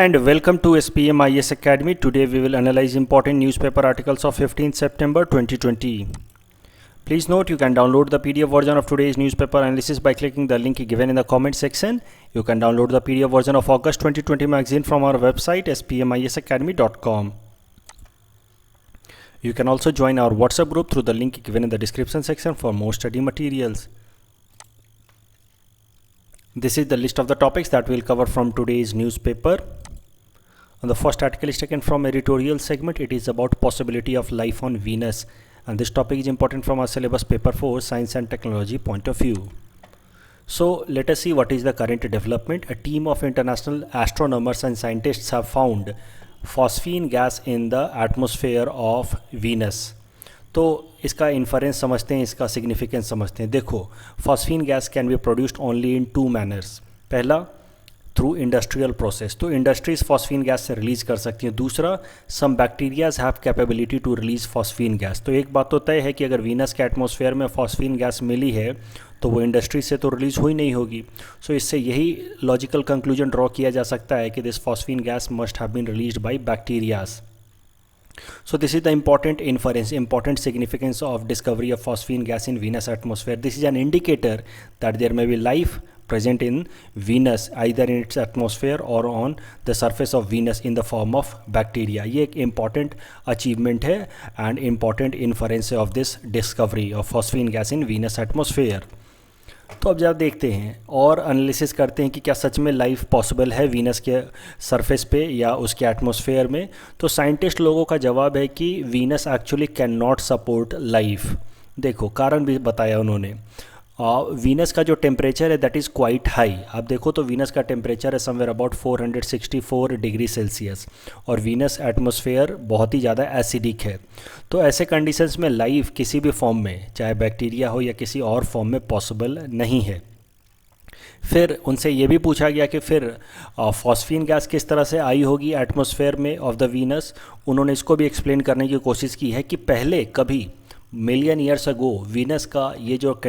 and welcome to SPM IS Academy. Today we will analyze important newspaper articles of 15th September 2020. Please note you can download the PDF version of today's newspaper analysis by clicking the link given in the comment section. You can download the PDF version of August 2020 magazine from our website spmisacademy.com. You can also join our WhatsApp group through the link given in the description section for more study materials. This is the list of the topics that we'll cover from today's newspaper. And the first article is taken from editorial segment. It is about possibility of life on Venus. And this topic is important from our syllabus paper 4 science and technology point of view. So let us see what is the current development. A team of international astronomers and scientists have found phosphine gas in the atmosphere of Venus. तो इसका inference समझते हैं, इसका significance समझते हैं. देखो, phosphine gas can be produced only in two manners. पहला, through industrial process, तो इंडस्ट्रीज फॉस्फीन गैस से रिलीज कर सकती हैं. दूसरा, some bacterias have capability to release phosphine gas. तो एक बात तो तय है कि अगर वीनस के एटमॉस्फेयर में फॉस्फीन गैस मिली है तो वो इंडस्ट्री से तो रिलीज हुई नहीं होगी. सो इससे यही लॉजिकल कंक्लूजन ड्रॉ किया जा सकता है कि this phosphine gas must have been released by bacterias. So this is the important inference, important significance of discovery of phosphine gas in Venus atmosphere. This is an indicator that there may be life present in Venus, either in its atmosphere or on the surface of Venus in the form of bacteria. ये एक important achievement है and important inference of this discovery of phosphine gas in Venus atmosphere. तो अब जब देखते हैं और analysis करते हैं कि क्या सच में लाइफ पॉसिबल है वीनस के सरफेस पे या उसके एटमॉस्फेयर में, तो साइंटिस्ट लोगों का जवाब है कि Venus actually can not support life. देखो, कारण भी बताया उन्होंने. वीनस का जो टेम्परेचर है दैट इज़ क्वाइट हाई. आप देखो तो वीनस का टेम्परेचर है समवेयर अबाउट 464 डिग्री सेल्सियस और वीनस एटमॉस्फेयर बहुत ही ज़्यादा एसिडिक है. तो ऐसे कंडीशंस में लाइफ किसी भी फॉर्म में, चाहे बैक्टीरिया हो या किसी और फॉर्म में, पॉसिबल नहीं है. फिर उनसे ये भी पूछा गया कि फिर फॉस्फीन गैस किस तरह से आई होगी एटमॉस्फेयर में ऑफ द वीनस. उन्होंने इसको भी एक्सप्लेन करने की कोशिश की है कि पहले कभी मिलियन ईयर्स अगो वीनस का ये जो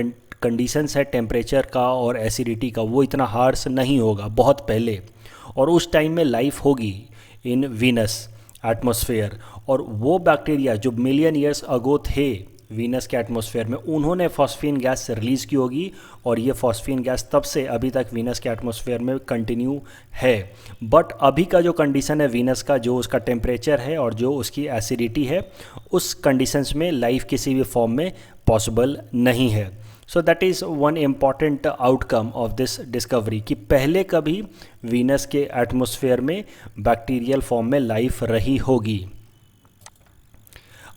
कंडीशंस है टेम्परेचर का और एसिडिटी का, वो इतना हार्श नहीं होगा बहुत पहले, और उस टाइम में लाइफ होगी इन वीनस एटमॉस्फेयर. और वो बैक्टीरिया जो मिलियन ईयर्स अगो थे वीनस के एटमॉस्फेयर में, उन्होंने फॉस्फीन गैस रिलीज़ की होगी और ये फॉस्फीन गैस तब से अभी तक वीनस के एटमॉस्फेयर में कंटिन्यू है. बट अभी का जो कंडीशन है वीनस का, जो उसका टेम्परेचर है और जो उसकी एसिडिटी है, उस कंडीशंस में लाइफ किसी भी फॉर्म में पॉसिबल नहीं है. So that is one important outcome of this discovery कि पहले कभी वीनस के एटमॉस्फेयर में बैक्टीरियल फॉर्म में लाइफ रही होगी.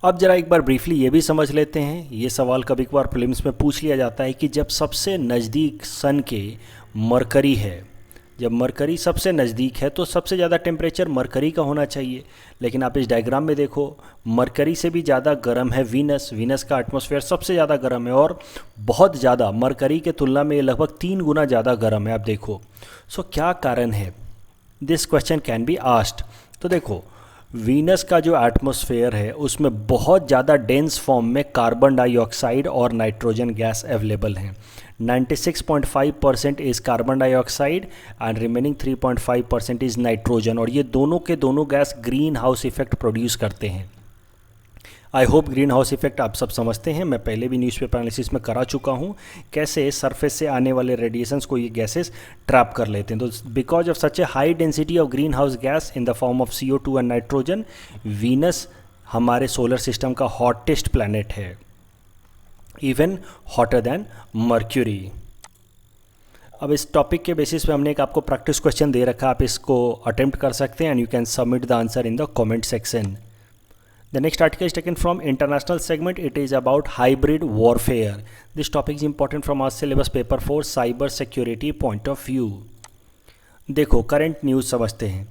अब जरा एक बार ब्रीफली ये भी समझ लेते हैं, ये सवाल कभी कभार प्रीलिम्स में पूछ लिया जाता है कि जब सबसे नज़दीक सन के मरकरी है, जब मरकरी सबसे नज़दीक है तो सबसे ज़्यादा टेम्परेचर मरकरी का होना चाहिए. लेकिन आप इस डायग्राम में देखो, मरकरी से भी ज़्यादा गर्म है वीनस. वीनस का एटमॉस्फेयर सबसे ज़्यादा गर्म है और बहुत ज़्यादा, मरकरी के तुलना में लगभग 3 गुना ज़्यादा गर्म है. आप देखो, सो क्या कारण है, this question can be asked. तो देखो, वीनस का जो एटमॉस्फेयर है उसमें बहुत ज़्यादा डेंस फॉर्म में कार्बन डाइऑक्साइड और नाइट्रोजन गैस अवेलेबल हैं. 96.5% is carbon dioxide and remaining 3.5% is nitrogen. और ये दोनों के दोनों gas green house effect produce करते हैं. I hope green house effect आप सब समझते हैं. मैं पहले भी न्यूज़पेपर एनालिसिस में करा चुका हूँ कैसे सरफेस से आने वाले रेडिएशंस को ये गैसेस ट्रैप कर लेते हैं. तो because of such A high density of green house gas in the form of CO2 and nitrogen, Venus हमारे सोलर सिस्टम का हॉटेस्ट प्लैनेट है, इवन हॉटर दैन मर्क्यूरी. अब इस टॉपिक के बेसिस पे हमने एक आपको प्रैक्टिस क्वेश्चन दे रखा, आप इसको अटेम्प्ट कर सकते हैं and you can submit the answer in the comment section. The next article is taken from international segment. It is about hybrid warfare. This topic is important from our syllabus paper 4 cyber security point of view. देखो, current news समझते हैं.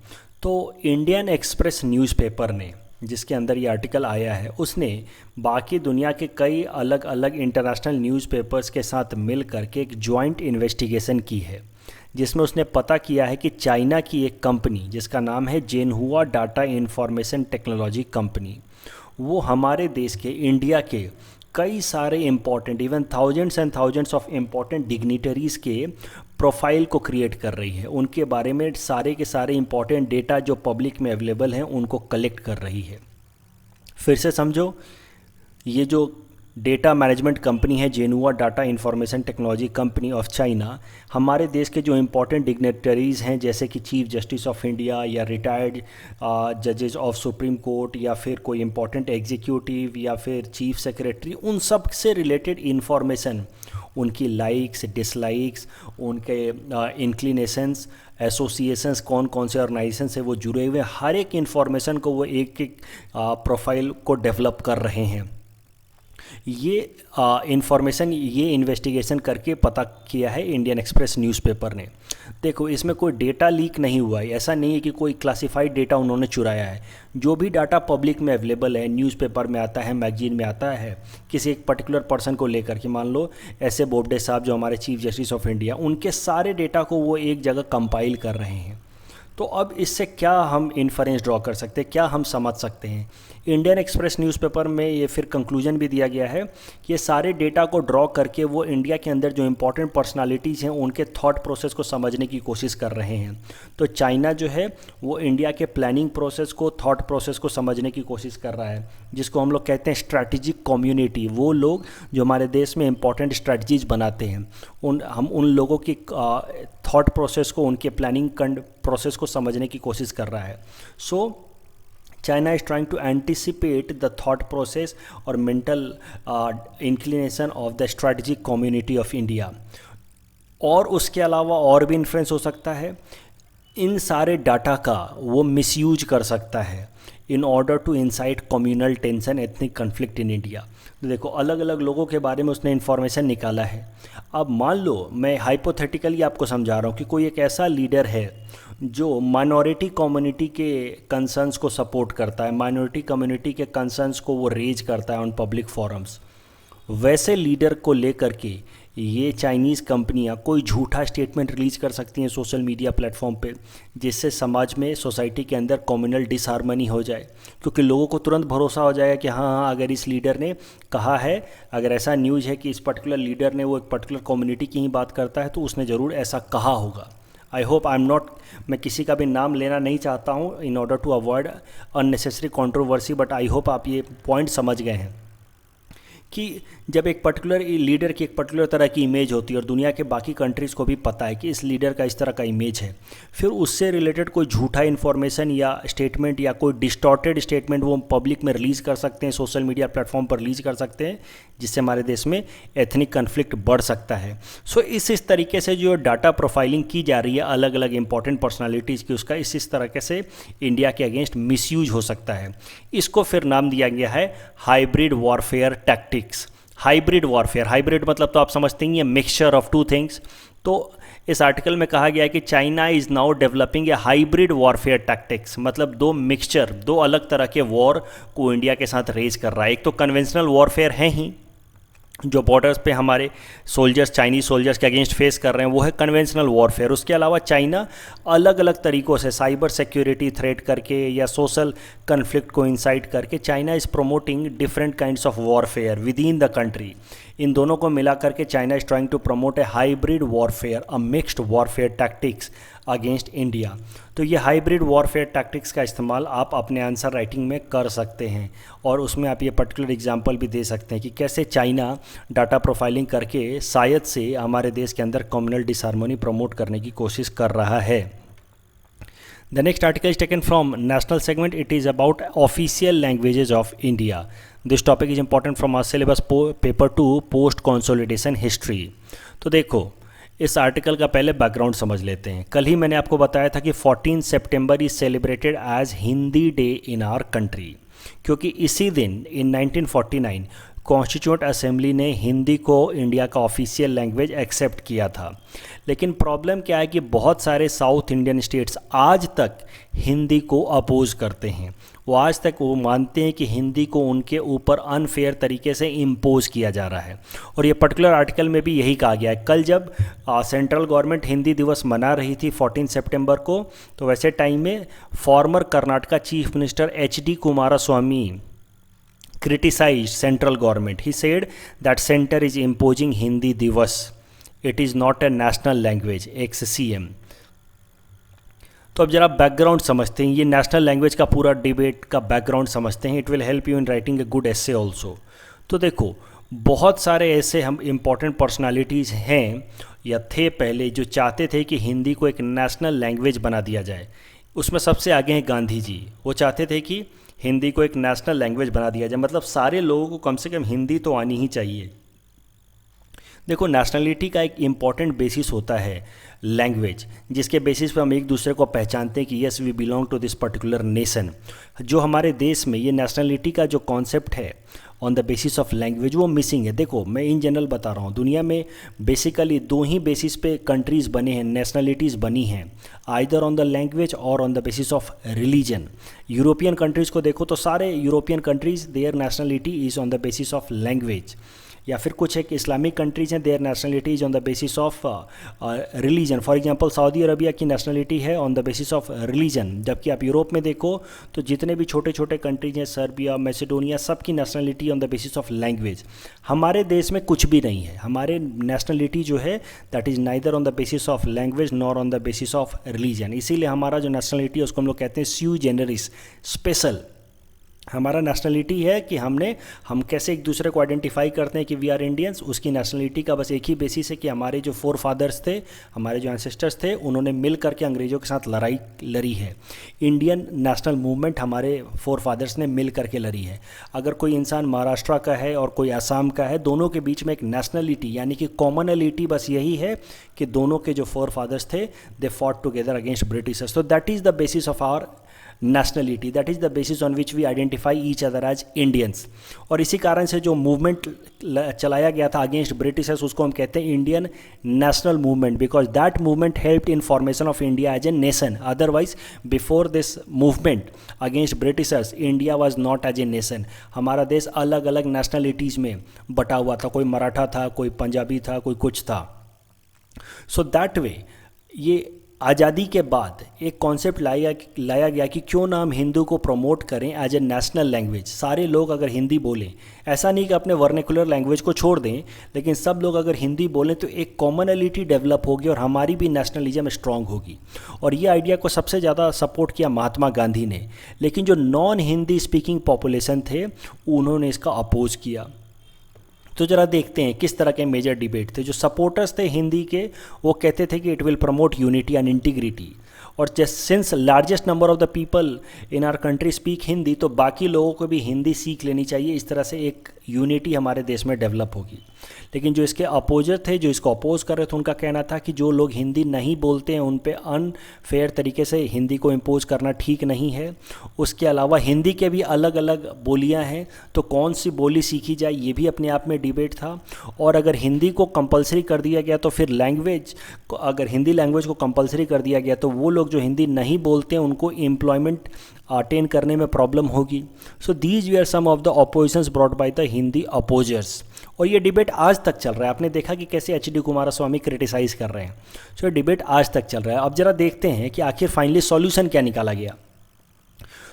तो Indian express newspaper ने, जिसके अंदर ये article आया है, उसने बाकी दुनिया के कई अलग अलग इंटरनेशनल न्यूज़पेपर्स के साथ मिल करके एक जॉइंट इन्वेस्टिगेशन की है, जिसमें उसने पता किया है कि चाइना की एक कंपनी जिसका नाम है जेनहुआ डाटा इंफॉर्मेशन टेक्नोलॉजी कंपनी, वो हमारे देश के, इंडिया के कई सारे important, even thousands and thousands of important dignitaries के प्रोफाइल को क्रिएट कर रही है, उनके बारे में सारे के सारे इंपॉर्टेंट डेटा जो पब्लिक में अवेलेबल हैं उनको कलेक्ट कर रही है। फिर से समझो, ये जो डेटा मैनेजमेंट कंपनी है Zhenhua data information technology company of China, हमारे देश के जो इम्पोर्टेंट डिग्नेटरीज़ हैं जैसे कि चीफ जस्टिस ऑफ इंडिया या रिटायर्ड जजेस ऑफ सुप्रीम कोर्ट या फिर कोई इम्पोर्टेंट एग्जीक्यूटिव या फिर चीफ सेक्रेटरी, उन सब से रिलेटेड इंफॉर्मेशन, उनकी लाइक्स डिसलाइक्स, उनके इंक्लिनेशंस, एसोसिएशंस, कौन कौन से ऑर्गेनाइजेशन से वो जुड़े हुए, हर एक इन्फॉर्मेशन को वो एक एक प्रोफाइल को डेवलप कर रहे हैं। ये इंफॉर्मेशन, ये इन्वेस्टिगेशन करके पता किया है इंडियन एक्सप्रेस न्यूज़पेपर ने। देखो, इसमें कोई डेटा लीक नहीं हुआ है, ऐसा नहीं है कि कोई क्लासिफाइड डेटा उन्होंने चुराया है। जो भी डाटा पब्लिक में अवेलेबल है, न्यूज़पेपर में आता है, मैगजीन में आता है, किसी एक पर्टिकुलर पर्सन को लेकर के, मान लो ऐसे बोबडे साहब जो हमारे चीफ जस्टिस ऑफ इंडिया, उनके सारे डेटा को वो एक जगह कंपाइल कर रहे हैं। तो अब इससे क्या हम इन्फरेंस ड्रॉ कर सकते हैं, क्या हम समझ सकते हैं? इंडियन एक्सप्रेस न्यूज़पेपर में ये फिर कंक्लूजन भी दिया गया है कि ये सारे डेटा को ड्रॉ करके वो इंडिया के अंदर जो इम्पोर्टेंट पर्सनालिटीज़ हैं उनके थॉट प्रोसेस को समझने की कोशिश कर रहे हैं। तो चाइना जो है वो इंडिया के प्लानिंग प्रोसेस को, थॉट प्रोसेस को समझने की कोशिश कर रहा है, जिसको हम लोग कहते हैं स्ट्रैटेजिक कम्युनिटी। वो लोग जो हमारे देश में इंपॉर्टेंट स्ट्रैटेजीज बनाते हैं, हम उन लोगों की थॉट प्रोसेस को, उनके प्लानिंग प्रोसेस को समझने की कोशिश कर रहा है। सो China is trying to anticipate the thought process or mental inclination of the strategic community of India। और उसके अलावा और भी इन्फ्लुएंस हो सकता है, इन सारे डाटा का वो मिसयूज कर सकता है in order to incite communal tension, ethnic conflict in India. तो देखो, अलग अलग लोगों के बारे में उसने इन्फॉर्मेशन निकाला है। अब मान लो, मैं हाइपोथेटिकली आपको समझा रहा हूँ कि कोई एक ऐसा लीडर है जो माइनॉरिटी कम्युनिटी के कंसर्न्स को सपोर्ट करता है, माइनॉरिटी कम्युनिटी के कंसर्न्स को वो रेज करता है ऑन पब्लिक फोरम्स। वैसे लीडर को लेकर के ये चाइनीज़ कंपनियां कोई झूठा स्टेटमेंट रिलीज कर सकती हैं सोशल मीडिया प्लेटफॉर्म पे, जिससे समाज में, सोसाइटी के अंदर कम्युनल डिसहार्मनी हो जाए, क्योंकि लोगों को तुरंत भरोसा हो जाएगा कि हाँ, अगर इस लीडर ने कहा है, अगर ऐसा न्यूज़ है कि इस पर्टिकुलर लीडर ने वो एक पर्टिकुलर कम्युनिटी की ही बात करता है, तो उसने ज़रूर ऐसा कहा होगा। I hope I am not, मैं किसी का भी नाम लेना नहीं चाहता हूँ in order to avoid unnecessary controversy, but I hope आप ये पॉइंट समझ गए हैं कि जब एक पर्टिकुलर लीडर की एक पर्टिकुलर तरह की इमेज होती है और दुनिया के बाकी कंट्रीज़ को भी पता है कि इस लीडर का इस तरह का इमेज है, फिर उससे रिलेटेड कोई झूठा इन्फॉर्मेशन या स्टेटमेंट या कोई डिस्टॉर्टेड स्टेटमेंट वो पब्लिक में रिलीज़ कर सकते हैं, सोशल मीडिया प्लेटफॉर्म पर रिलीज़ कर सकते हैं, जिससे हमारे देश में एथनिक कन्फ्लिक्ट बढ़ सकता है। सो इस तरीके से जो डाटा प्रोफाइलिंग की जा रही है अलग अलग इंपॉर्टेंट पर्सनालिटीज़ की, उसका इस तरीके से इंडिया के अगेंस्ट मिसयूज हो सकता है। इसको फिर नाम दिया गया है hybrid warfare tactics. Hybrid warfare, hybrid मतलब तो आप समझते ही हैं, मिक्सचर ऑफ टू थिंग्स। तो इस आर्टिकल में कहा गया है कि China is now developing a hybrid warfare tactics, मतलब दो मिक्सचर, दो अलग तरह के वॉर को इंडिया के साथ रेज कर रहा है। एक तो कन्वेंशनल वॉरफेयर है ही, जो बॉर्डर्स पे हमारे सोल्जर्स, चाइनीज़ सोल्जर्स के अगेंस्ट फेस कर रहे हैं, वो है कन्वेंशनल वॉरफेयर। उसके अलावा चाइना अलग अलग तरीक़ों से साइबर सिक्योरिटी थ्रेट करके या सोशल कन्फ्लिक्ट को इंसाइट करके China is promoting different kinds of warfare within the country. इन दोनों को मिला करके China is trying to promote a hybrid warfare, a mixed warfare tactics against India. तो ये हाइब्रिड वॉरफेयर टैक्टिक्स का इस्तेमाल आप अपने आंसर राइटिंग में कर सकते हैं, और उसमें आप ये पर्टिकुलर एग्जांपल भी दे सकते हैं कि कैसे चाइना डाटा प्रोफाइलिंग करके शायद से हमारे देश के अंदर कम्युनल डिसहार्मनी प्रमोट करने की कोशिश कर रहा है। The next article is taken from national segment. It is about official languages of India. This topic is important from our syllabus paper 2 post consolidation history. तो देखो, इस आर्टिकल का पहले बैकग्राउंड समझ लेते हैं। कल ही मैंने आपको बताया था कि 14 September is celebrated as Hindi day in our country, क्योंकि इसी दिन इन 1949 कॉन्स्टिट्यूएंट असेंबली ने हिंदी को इंडिया का ऑफिशियल लैंग्वेज एक्सेप्ट किया था। लेकिन प्रॉब्लम क्या है कि बहुत सारे साउथ इंडियन स्टेट्स आज तक हिंदी को अपोज करते हैं। वो आज तक वो मानते हैं कि हिंदी को उनके ऊपर अनफेयर तरीके से इम्पोज किया जा रहा है, और ये पर्टिकुलर आर्टिकल में भी यही कहा गया है। कल जब सेंट्रल गवर्नमेंट हिंदी दिवस मना रही थी 14 सितंबर को, तो वैसे टाइम में farmer Karnataka chief minister HD Kumaraswamy criticized central government. He said that center is imposing Hindi Divas it is not a national language, x CM। तो अब जरा बैकग्राउंड समझते हैं, ये नेशनल लैंग्वेज का पूरा डिबेट का बैकग्राउंड समझते हैं। It will help you in writing a good essay also. तो देखो, बहुत सारे ऐसे हम इम्पॉर्टेंट पर्सनालिटीज़ हैं या थे पहले जो चाहते थे कि हिंदी को एक नेशनल लैंग्वेज बना दिया जाए। उसमें सबसे आगे हैं गांधी जी। वो चाहते थे कि हिंदी को एक नेशनल लैंग्वेज बना दिया जाए, मतलब सारे लोगों को कम से कम हिंदी तो आनी ही चाहिए। देखो, नेशनलिटी का एक इम्पॉर्टेंट बेसिस होता है लैंग्वेज, जिसके बेसिस पे हम एक दूसरे को पहचानते हैं कि yes we belong to this particular nation. जो हमारे देश में ये नेशनलिटी का जो कॉन्सेप्ट है on the basis of language, वो मिसिंग है। देखो, मैं इन जनरल बता रहा हूँ, दुनिया में बेसिकली दो ही बेसिस पे कंट्रीज़ बने हैं, नेशनलिटीज़ बनी हैं, आइदर ऑन द लैंग्वेज और on the basis of religion. European countries को देखो तो सारे European countries their nationality is on the basis of language, या फिर कुछ एक इस्लामिक कंट्रीज़ हैं their nationality is on the basis of religion. For example Saudi Arabia की नेशनलिटी है on the basis of religion, जबकि आप यूरोप में देखो तो जितने भी छोटे छोटे कंट्रीज हैं, सर्बिया, मैसेडोनिया, सब की nationality on the basis of language. हमारे देश में कुछ भी नहीं है, हमारे नेशनलिटी जो है that is neither on the basis of language nor on the basis of religion. इसीलिए हमारा जो नेशनलिटी है उसको हम लोग कहते हैं स्यू जेनरिस, स्पेशल। हमारा नेशनलिटी है कि हम कैसे एक दूसरे को आइडेंटिफाई करते हैं कि वी आर इंडियंस। उसकी नेशनलिटी का बस एक ही बेसिस है कि हमारे जो फोर फादर्स थे, हमारे जो एंसेस्टर्स थे, उन्होंने मिल करके अंग्रेज़ों के साथ लड़ाई लड़ी है। इंडियन नेशनल मूवमेंट हमारे फोर फादर्स ने मिल करके लड़ी है। अगर कोई इंसान महाराष्ट्र का है और कोई असम का है, दोनों के बीच में एक नेशनलिटी यानी कि कॉमनलिटी बस यही है कि दोनों के जो फोर फादर्स थे they fought together against Britishers. तो that is the basis of our nationality, that is the basis on which we identify each other as Indians. और इसी कारण से जो मूवमेंट चलाया गया था अगेंस्ट ब्रिटिशर्स उसको हम कहते हैं Indian national movement, because that movement helped in formation of India as a nation. Otherwise before this movement against Britishers India was not as a nation. हमारा देश अलग अलग नेशनलिटीज़ में बटा हुआ था, कोई मराठा था, कोई पंजाबी था, कोई कुछ था। सो दैट वे ये आज़ादी के बाद एक कॉन्सेप्ट लाया गया कि क्यों ना हम हिंदू को प्रमोट करें एज ए नेशनल लैंग्वेज। सारे लोग अगर हिंदी बोलें, ऐसा नहीं कि अपने वर्निकुलर लैंग्वेज को छोड़ दें, लेकिन सब लोग अगर हिंदी बोलें तो एक कॉमनलिटी डेवलप होगी और हमारी भी नेशनलिज्म स्ट्रांग होगी। और ये आइडिया को सबसे ज़्यादा सपोर्ट किया महात्मा गांधी ने, लेकिन जो नॉन हिंदी स्पीकिंग पॉपुलेशन थे उन्होंने इसका अपोज किया। तो जरा देखते हैं किस तरह के मेजर डिबेट थे। जो सपोर्टर्स थे हिंदी के वो कहते थे कि it will promote unity and integrity, और just since largest number of the people in our country speak Hindi, तो बाकी लोगों को भी हिंदी सीख लेनी चाहिए। इस तरह से एक यूनिटी हमारे देश में डेवलप होगी। लेकिन जो इसके अपोजर थे, जो इसको अपोज कर रहे थे, उनका कहना था कि जो लोग हिंदी नहीं बोलते हैं उन पे अनफेयर तरीके से हिंदी को इम्पोज करना ठीक नहीं है। उसके अलावा हिंदी के भी अलग अलग बोलियां हैं, तो कौन सी बोली सीखी जाए ये भी अपने आप में डिबेट था। और अगर हिंदी को कंपलसरी कर दिया गया तो फिर अगर हिंदी लैंग्वेज को कंपलसरी कर दिया गया तो वो लोग जो हिंदी नहीं बोलते हैं उनको एम्प्लॉयमेंट अटेन करने में प्रॉब्लम होगी। So these we are some of the oppositions brought by the Hindi opposers. और ये डिबेट आज तक चल रहा है। आपने देखा कि कैसे HD कुमारस्वामी क्रिटिसाइज़ कर रहे हैं। सो ये डिबेट आज तक चल रहा है। अब जरा देखते हैं कि आखिर फाइनली सॉल्यूशन क्या निकाला गया।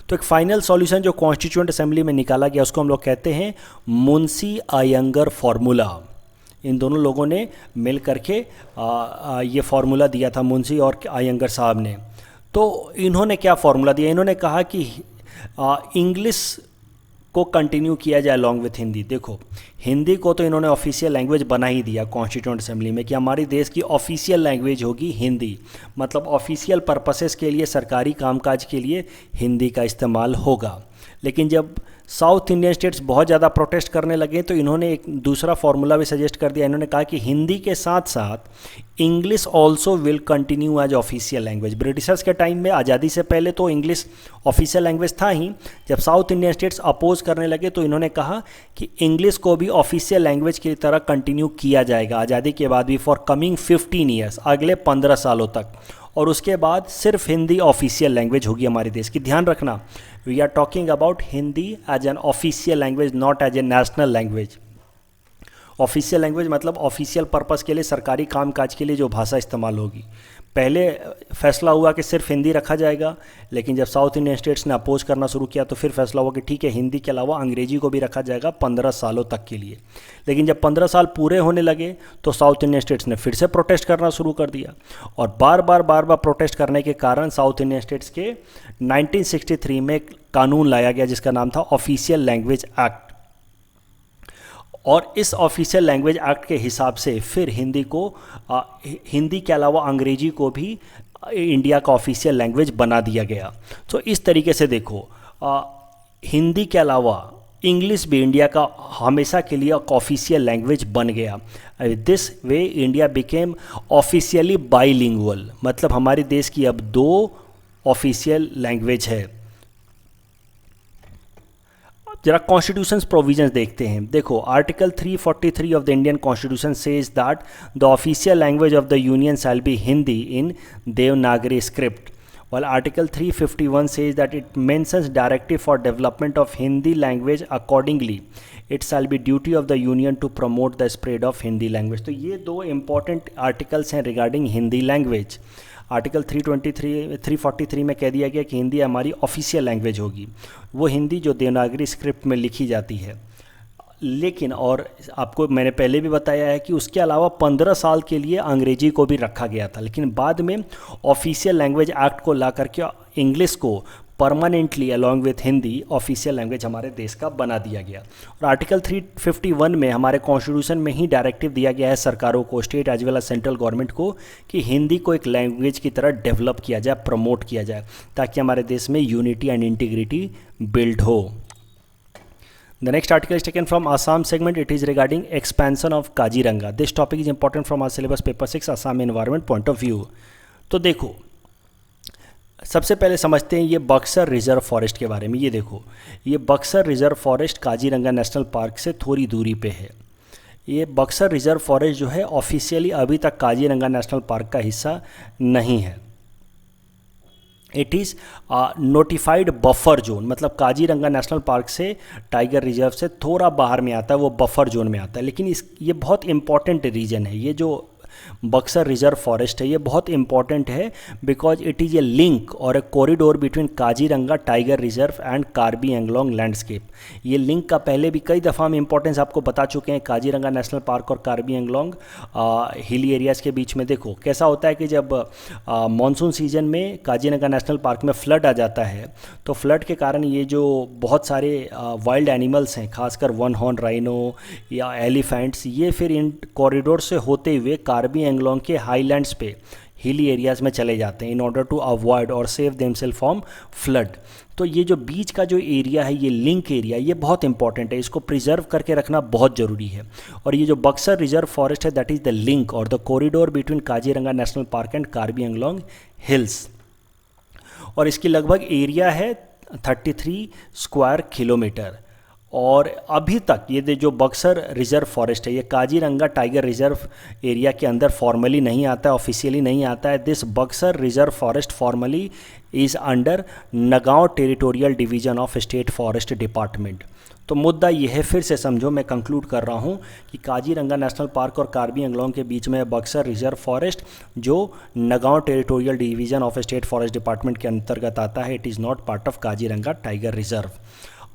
तो एक फाइनल सॉल्यूशन जो कॉन्स्टिट्यूएंट असेंबली में निकाला गया उसको हम लोग कहते हैं मुंशी अयंगर फार्मूला। इन दोनों लोगों ने मिल करके ये फार्मूला दिया था, मुंशी और अयंगर साहब ने। तो इन्होंने क्या फार्मूला दिया? इन्होंने कहा कि इंग्लिश को कंटिन्यू किया जाए अलॉन्ग विथ हिंदी। देखो, हिंदी को तो इन्होंने ऑफिशियल लैंग्वेज बना ही दिया कॉन्स्टिट्यूएंट असेंबली में कि हमारे देश की ऑफिशियल लैंग्वेज होगी हिंदी, मतलब ऑफिशियल पर्पसेस के लिए, सरकारी कामकाज के लिए हिंदी का इस्तेमाल होगा। लेकिन जब साउथ इंडियन स्टेट्स बहुत ज़्यादा प्रोटेस्ट करने लगे तो इन्होंने एक दूसरा फार्मूला भी सजेस्ट कर दिया। इन्होंने कहा कि हिंदी के साथ साथ English also will continue as official language. Britishers के टाइम में, आज़ादी से पहले तो इंग्लिश ऑफिशियल लैंग्वेज था ही। जब साउथ इंडियन स्टेट्स अपोज करने लगे तो इन्होंने कहा कि इंग्लिश को भी ऑफिशियल लैंग्वेज की तरह कंटिन्यू किया जाएगा आज़ादी के बाद भी फॉर कमिंग 15 ईयर्स, अगले 15 सालों तक। और उसके बाद सिर्फ हिंदी ऑफिशियल लैंग्वेज होगी हमारे देश की। ध्यान रखना, we are talking about Hindi as an official language, not as a national language. Official language मतलब ऑफिशियल पर्पस के लिए, सरकारी कामकाज के लिए जो भाषा इस्तेमाल होगी। पहले फैसला हुआ कि सिर्फ हिंदी रखा जाएगा, लेकिन जब साउथ इंडियन स्टेट्स ने अपोज करना शुरू किया तो फिर फैसला हुआ कि ठीक है, हिंदी के अलावा अंग्रेजी को भी रखा जाएगा 15 सालों तक के लिए। लेकिन जब 15 साल पूरे होने लगे तो साउथ इंडियन स्टेट्स ने फिर से प्रोटेस्ट करना शुरू कर दिया, और बार बार प्रोटेस्ट करने के कारण साउथ इंडियन स्टेट्स के 1963 में कानून लाया गया जिसका नाम था ऑफिशियल लैंग्वेज एक्ट। और इस ऑफिशियल लैंग्वेज एक्ट के हिसाब से फिर हिंदी के अलावा अंग्रेजी को भी इंडिया का ऑफिशियल लैंग्वेज बना दिया गया। तो इस तरीके से देखो, हिंदी के अलावा इंग्लिश भी इंडिया का हमेशा के लिए एक ऑफिशियल लैंग्वेज बन गया। This way India became officially bilingual, मतलब हमारे देश की अब 2 ऑफिशियल लैंग्वेज है। जरा कॉन्स्टिट्यूशन प्रोविजंस देखते हैं। देखो, article 343 of the Indian constitution says that the official language of the union shall be Hindi in Devanagari script, while Article 351 says that it mentions directive for development of Hindi language accordingly. It shall be duty of the union to promote the spread of Hindi language. तो ये 2 important articles हैं regarding Hindi language. Article 343 में कह दिया गया कि हिंदी हमारी official language होगी, वो हिंदी जो देवनागरी स्क्रिप्ट में लिखी जाती है। लेकिन और आपको मैंने पहले भी बताया है कि उसके अलावा 15 साल के लिए अंग्रेजी को भी रखा गया था, लेकिन बाद में ऑफिशियल लैंग्वेज एक्ट को ला करके इंग्लिश को permanently along with Hindi official language हमारे देश का बना दिया गया। और आर्टिकल 351 में हमारे कॉन्स्टिट्यूशन में ही डायरेक्टिव दिया गया है सरकारों को, state as well as central government को, कि हिंदी को एक लैंग्वेज की तरह डेवलप किया जाए, प्रमोट किया जाए, ताकि हमारे देश में यूनिटी एंड इंटीग्रिटी बिल्ड हो। The next article is taken from Assam segment. It is regarding expansion of Kaziranga. This topic is important from our syllabus paper 6 Assam environment point of view. तो देखो, सबसे पहले समझते हैं ये Buxar reserve forest के बारे में। ये देखो, ये Buxar reserve forest Kaziranga national park से थोड़ी दूरी पे है। ये बक्सर रिजर्व फॉरेस्ट जो है ऑफिशियली अभी तक काजीरंगा नेशनल पार्क का हिस्सा नहीं है। It is notified buffer zone, मतलब काजीरंगा नेशनल पार्क से, टाइगर रिजर्व से थोड़ा बाहर में आता है, वो बफर जोन में आता है। लेकिन ये बहुत इंपॉर्टेंट रीजन है। ये जो बक्सर रिजर्व फॉरेस्ट है ये बहुत इंपॉर्टेंट है because it is a link और a corridor between Kaziranga tiger reserve and Karbi Anglong landscape. ये लिंक का पहले भी कई दफ़ा हम इंपॉर्टेंस आपको बता चुके हैं। काजीरंगा नेशनल पार्क और कार्बी एंगलोंग हिली एरियाज़ के बीच में देखो कैसा होता है कि जब मानसून सीजन में काजीरंगा नेशनल पार्क में फ्लड आ जाता है तो फ्लड के कारण ये जो बहुत सारे वाइल्ड एनिमल्स हैं, खासकर वन हॉर्न राइनो या एलिफेंट्स, ये फिर इन कॉरिडोर से होते हुए कार्बी एंगलोंग के हाईलैंड्स पे हिली एरियाज़ में चले जाते हैं इन ऑर्डर टू अवॉइड और सेव देमसेल्फ फ्रॉम फ्लड। तो ये जो बीच का जो एरिया है, ये लिंक एरिया, ये बहुत इंपॉर्टेंट है, इसको प्रिजर्व करके रखना बहुत ज़रूरी है। और ये जो बक्सर रिजर्व फॉरेस्ट है दैट इज़ द लिंक और the corridor between Kaziranga national park and Karbi Anglong hills. और इसकी लगभग एरिया है 33 स्क्वायर किलोमीटर। और अभी तक ये जो बक्सर रिजर्व फॉरेस्ट है ये काजीरंगा टाइगर रिजर्व एरिया के अंदर फॉर्मली नहीं आता है, ऑफिशियली नहीं आता है। This Buxar reserve forest formally is under Nagaon territorial division of state forest department. तो मुद्दा ये है, फिर से समझो, मैं कंक्लूड कर रहा हूँ कि काजीरंगा नेशनल पार्क और कार्बी एंगलोंग के बीच में बक्सर रिजर्व फॉरेस्ट जो Nagaon territorial division of state forest department के अंतर्गत आता है। It is not part of Kaziranga tiger reserve.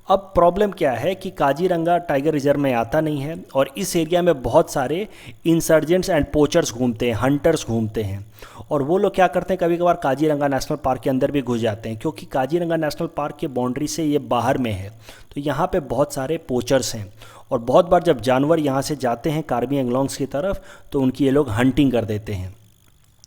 अब प्रॉब्लम क्या है कि काजीरंगा टाइगर रिजर्व में आता नहीं है और इस एरिया में बहुत सारे इंसर्जेंट्स एंड पोचर्स घूमते हैं, हंटर्स घूमते हैं। और वो लोग क्या करते हैं, कभी कभार काजीरंगा नेशनल पार्क के अंदर भी घुस जाते हैं, क्योंकि काजीरंगा नेशनल पार्क के बाउंड्री से ये बाहर में है। तो यहाँ पे बहुत सारे पोचर्स हैं और बहुत बार जब जानवर यहाँ से जाते हैं कार्बी एंगलोंग्स की तरफ तो उनकी ये लोग हंटिंग कर देते हैं।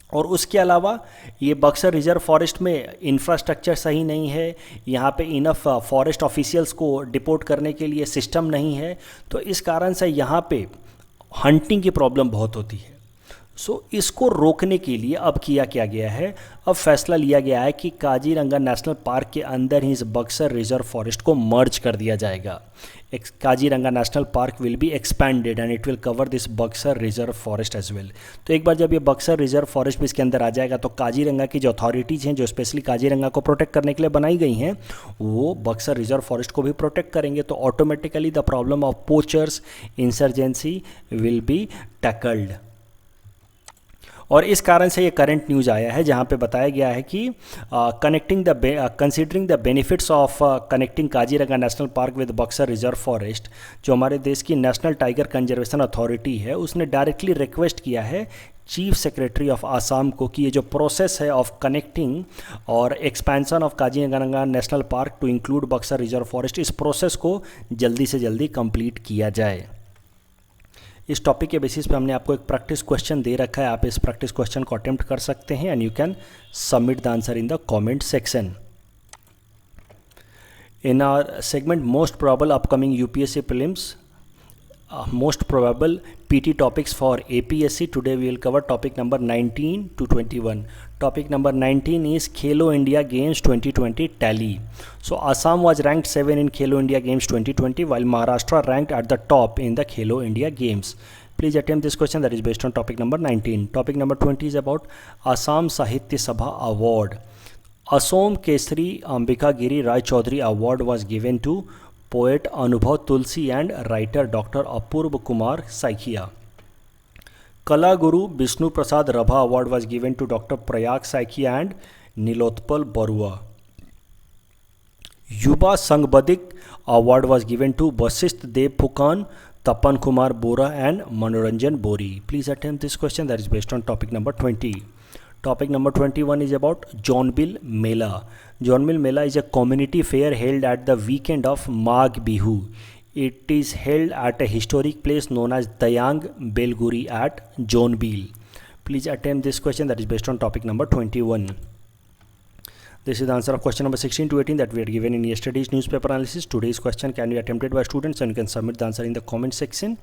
और उसके अलावा ये बक्सर रिजर्व फॉरेस्ट में इंफ्रास्ट्रक्चर सही नहीं है, यहाँ पे इनफ फॉरेस्ट ऑफिशियल्स को डिपोर्ट करने के लिए सिस्टम नहीं है, तो इस कारण से यहाँ पे हंटिंग की प्रॉब्लम बहुत होती है। सो इसको रोकने के लिए अब किया क्या गया है, अब फैसला लिया गया है कि काजीरंगा नेशनल पार्क के अंदर ही इस बक्सर रिजर्व फॉरेस्ट को मर्ज कर दिया जाएगा। Kaziranga national park will be expanded and it will cover this Buxar reserve forest as well. तो एक बार जब ये बक्सर रिजर्व फॉरेस्ट भी इसके अंदर आ जाएगा तो काजीरंगा की जो अथॉरिटीज़ हैं जो स्पेशली काजीरंगा को प्रोटेक्ट करने के लिए बनाई गई हैं वो बक्सर रिजर्व फॉरेस्ट को भी प्रोटेक्ट करेंगे। तो automatically the problem of poachers insurgency will be tackled. और इस कारण से ये करंट न्यूज़ आया है जहाँ पे बताया गया है कि considering the benefits of connecting Kaziranga national park with Buxar reserve forest, जो हमारे देश की नेशनल टाइगर कंजर्वेशन अथॉरिटी है, उसने डायरेक्टली रिक्वेस्ट किया है चीफ सेक्रेटरी ऑफ आसाम को कि ये जो प्रोसेस है ऑफ कनेक्टिंग और expansion of Kaziranga national park to include Buxar reserve forest, इस प्रोसेस को जल्दी से जल्दी कंप्लीट किया जाए। इस टॉपिक के बेसिस पे हमने आपको एक प्रैक्टिस क्वेश्चन दे रखा है, आप इस प्रैक्टिस क्वेश्चन को अटेम्प्ट कर सकते हैं and you can submit the answer in the comment section. In our segment most probable upcoming UPSC prelims, most probable PT topics for APSC, today we will cover topic number 19 to 21. Topic number 19 is Khelo India Games 2020 tally. So Assam was ranked 7 in Khelo India Games 2020 while Maharashtra ranked at the top in the Khelo India Games. Please attempt this question that is based on topic number 19. Topic number 20 is about Assam Sahitya Sabha Award. Assam Kesari Ambika Giri Rai Chaudhary Award was given to poet Anubhav Tulsi and writer Dr. Apurva Kumar Saikia. Kala Guru Vishnu Prasad Rabha Award was given to Dr. Prayag Saikia and Nilotpal Barua. Yuba Sangbadik Award was given to Vasisth Dev Phukan, Tapan Kumar Bora and Manoranjan Bori. Please attempt this question that is based on topic number 20. Topic number 21 is about Jaunbil Mela. Jaunbil Mela is a community fair held at the weekend of Magh Bihu. It is held at a historic place known as Dayang Belguri at Jaunbil. Please attempt this question that is based on topic number 21. This is the answer of question number 16 to 18 that we had given in yesterday's newspaper analysis. Today's question can be attempted by students and you can submit the answer in the comment section.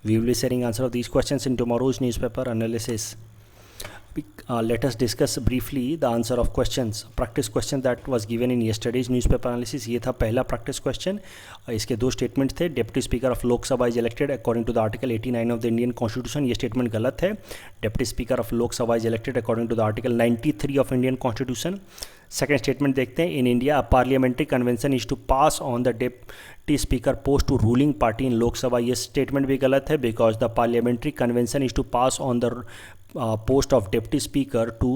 We will be sharing answer of these questions in tomorrow's newspaper analysis. Let us discuss briefly the answer of questions. Practice question that was given in yesterday's newspaper analysis, ये था पहला practice question. इसके दो statements थे. Deputy Speaker of Lok Sabha is elected according to the Article 89 of the Indian Constitution. ये statement गलत है. Deputy Speaker of Lok Sabha is elected according to the Article 93 of Indian Constitution. Second statement देखते हैं. In India, a parliamentary convention is to pass on the deputy speaker post to ruling party in Lok Sabha. ये statement भी गलत है because the parliamentary convention is to pass on the post of deputy speaker to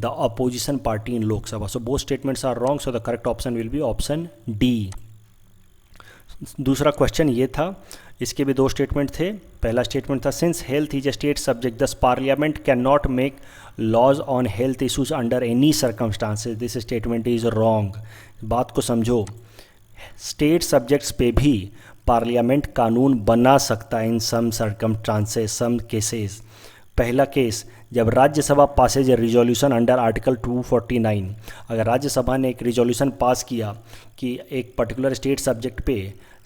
the opposition party in Lok Sabha. So both statements are wrong. So the correct option will be option D. दूसरा question ये था, इसके भी दो statement थे. पहला statement था since health is a state subject thus parliament cannot make laws on health issues under any circumstances. This statement is wrong. बात को समझो, स्टेट सब्जेक्ट्स पे भी पार्लियामेंट कानून बना सकता है इन सम सर्कमस्टांसेस, सम केसेस. पहला केस, जब Rajya Sabha Passage a resolution under article 249, अगर राज्यसभा ने एक रिजोल्यूशन पास किया कि एक पर्टिकुलर स्टेट सब्जेक्ट पे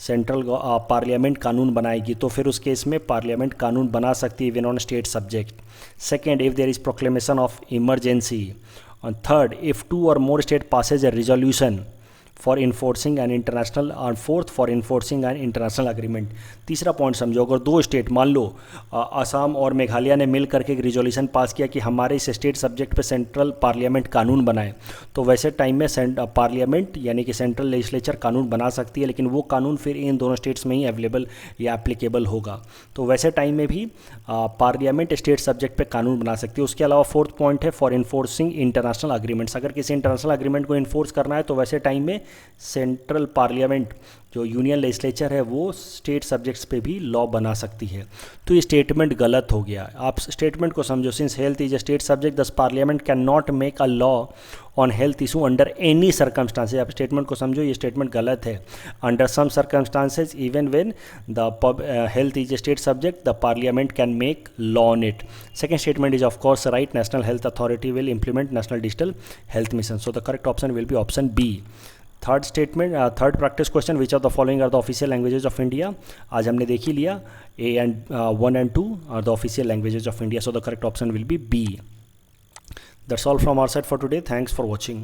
सेंट्रल पार्लियामेंट कानून बनाएगी, तो फिर उस केस में पार्लियामेंट कानून बना सकती है even on state subject. Second, if there is proclamation of emergency. और थर्ड, इफ़ टू और more state passes a resolution for enforcing an international. और fourth, for enforcing an international agreement. तीसरा point समझो, अगर दो स्टेट, मान लो असम और मेघालय ने मिल करके एक रिजोल्यूशन पास किया कि हमारे इस स्टेट सब्जेक्ट पे सेंट्रल पार्लियामेंट कानून बनाए, तो वैसे टाइम में पार्लियामेंट यानी कि सेंट्रल लेजिस्लेचर कानून बना सकती है, लेकिन वो कानून फिर इन दोनों स्टेट्स में ही अवेलेबल या एप्लीकेबल होगा. तो वैसे टाइम में भी पार्लियामेंट स्टेट सब्जेक्ट पे कानून बना सकती है. उसके अलावा फोर्थ पॉइंट है फॉर इन्फोर्सिंग इंटरनेशनल अग्रीमेंट्स. अगर किसी इंटरनेशनल अग्रीमेंट को इन्फोर्स करना है तो वैसे टाइम में सेंट्रल पार्लियामेंट जो यूनियन लेजिस्लेचर है वो स्टेट सब्जेक्ट्स पे भी लॉ बना सकती है. तो ये स्टेटमेंट गलत हो गया. आप स्टेटमेंट को समझो, since health is a state subject thus parliament cannot make a law on health issue under any circumstances. आप स्टेटमेंट को समझो, ये स्टेटमेंट गलत है. Under some circumstances even when the health is a state subject the parliament can make law on it. Second statement is of course right. National health authority will implement national digital health mission. So the correct option will B option B. Third statement, third practice question, which of the following are the official languages of India. आज हमने देख ही लिया A1 and 2 are the official languages of India. So the correct option will be B. That's all from our side for today. Thanks for watching.